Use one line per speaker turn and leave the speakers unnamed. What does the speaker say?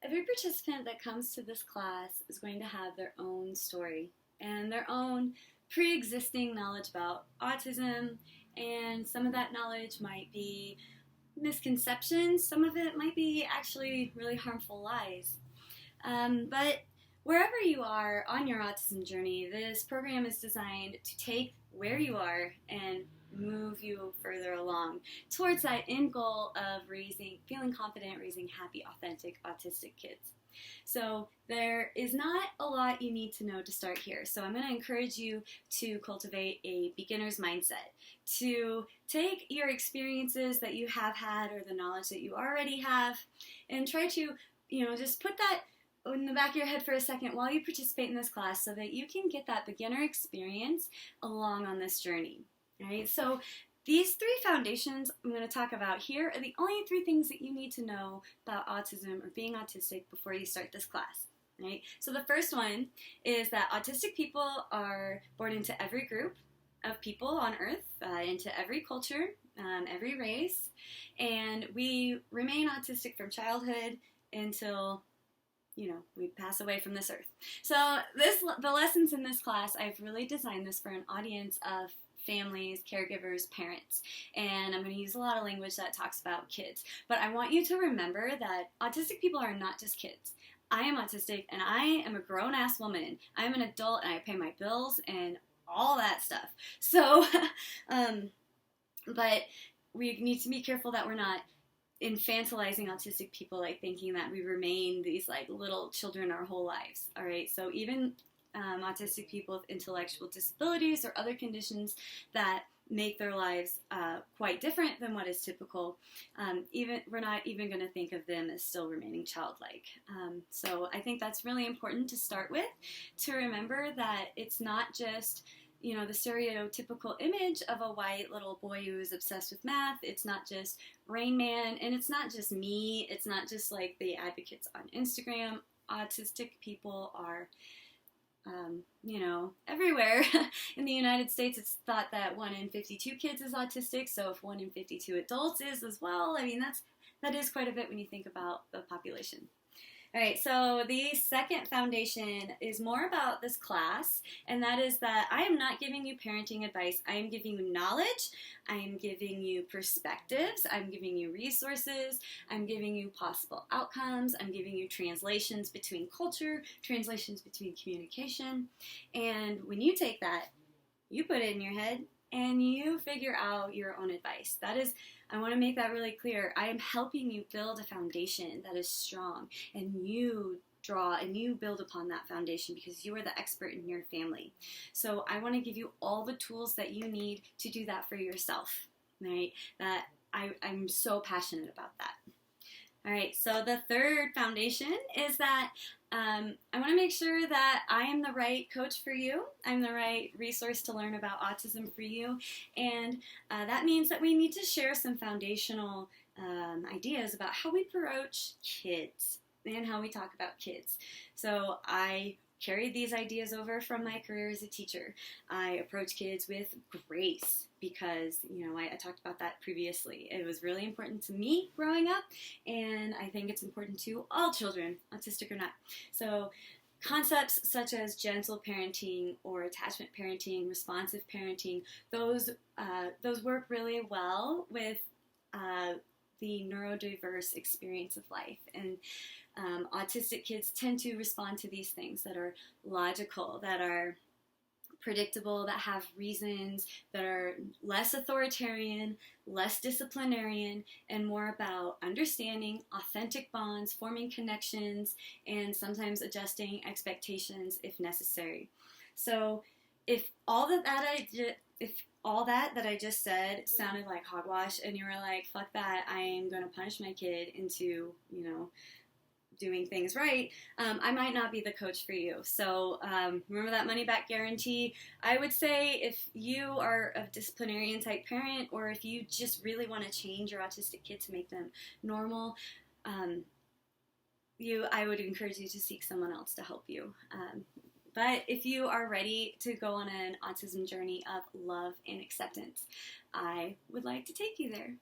Every participant that comes to this class is going to have their own story and their own pre-existing knowledge about autism, and some of that knowledge might be misconceptions, some of it might be actually really harmful lies. But wherever you are on your autism journey, this program is designed to take where you are and move you further along towards that end goal of feeling confident, raising happy, authentic, autistic kids. So there is not a lot you need to know to start here. So I'm going to encourage you to cultivate a beginner's mindset, to take your experiences that you have had or the knowledge that you already have and try to, just put that in the back of your head for a second while you participate in this class so that you can get that beginner experience along on this journey. Right? So these three foundations I'm going to talk about here are the only three things that you need to know about autism or being autistic before you start this class. Right? So the first one is that autistic people are born into every group of people on Earth, into every culture, every race, and we remain autistic from childhood until we pass away from this earth. So the lessons in this class, I've really designed this for an audience of families, caregivers, parents, and I'm going to use a lot of language that talks about kids. But I want you to remember that autistic people are not just kids. I am autistic, and I am a grown-ass woman. I'm an adult, and I pay my bills and all that stuff. So, but we need to be careful that we're not infantilizing autistic people, like thinking that we remain these like little children our whole lives. All right, so even autistic people with intellectual disabilities or other conditions that make their lives quite different than what is typical, we're not even going to think of them as still remaining childlike. So I think that's really important to start with, to remember that it's not just the stereotypical image of a white little boy who is obsessed with math. It's not just Rain Man, and it's not just me. It's not just like the advocates on Instagram. Autistic people are, everywhere. In the United States, it's thought that 1 in 52 kids is autistic, so if 1 in 52 adults is as well, that is quite a bit when you think about the population. All right, so the second foundation is more about this class, and that is that I am not giving you parenting advice. I am giving you knowledge. I am giving you perspectives. I'm giving you resources. I'm giving you possible outcomes. I'm giving you translations between culture, translations between communication. And when you take that, you put it in your head, and you figure out your own advice. I want to make that really clear. I am helping you build a foundation that is strong, and you draw and you build upon that foundation because you are the expert in your family. So I want to give you all the tools that you need to do that for yourself, right? I'm so passionate about that. All right, so the third foundation is that I want to make sure that I am the right coach for you. I'm the right resource to learn about autism for you. And that means that we need to share some foundational ideas about how we approach kids and how we talk about kids. So I carried these ideas over from my career as a teacher. I approach kids with grace because, I talked about that previously. It was really important to me growing up, and I think it's important to all children, autistic or not. So concepts such as gentle parenting or attachment parenting, responsive parenting, those work really well with the neurodiverse experience of life. And autistic kids tend to respond to these things that are logical, that are predictable, that have reasons, that are less authoritarian, less disciplinarian, and more about understanding authentic bonds, forming connections, and sometimes adjusting expectations if necessary. So if all that I just said sounded like hogwash and you were like, fuck that, I am going to punish my kid into, doing things right, I might not be the coach for you. So remember that money back guarantee. I would say if you are a disciplinarian type parent, or if you just really want to change your autistic kid to make them normal, I would encourage you to seek someone else to help you. But if you are ready to go on an autism journey of love and acceptance, I would like to take you there.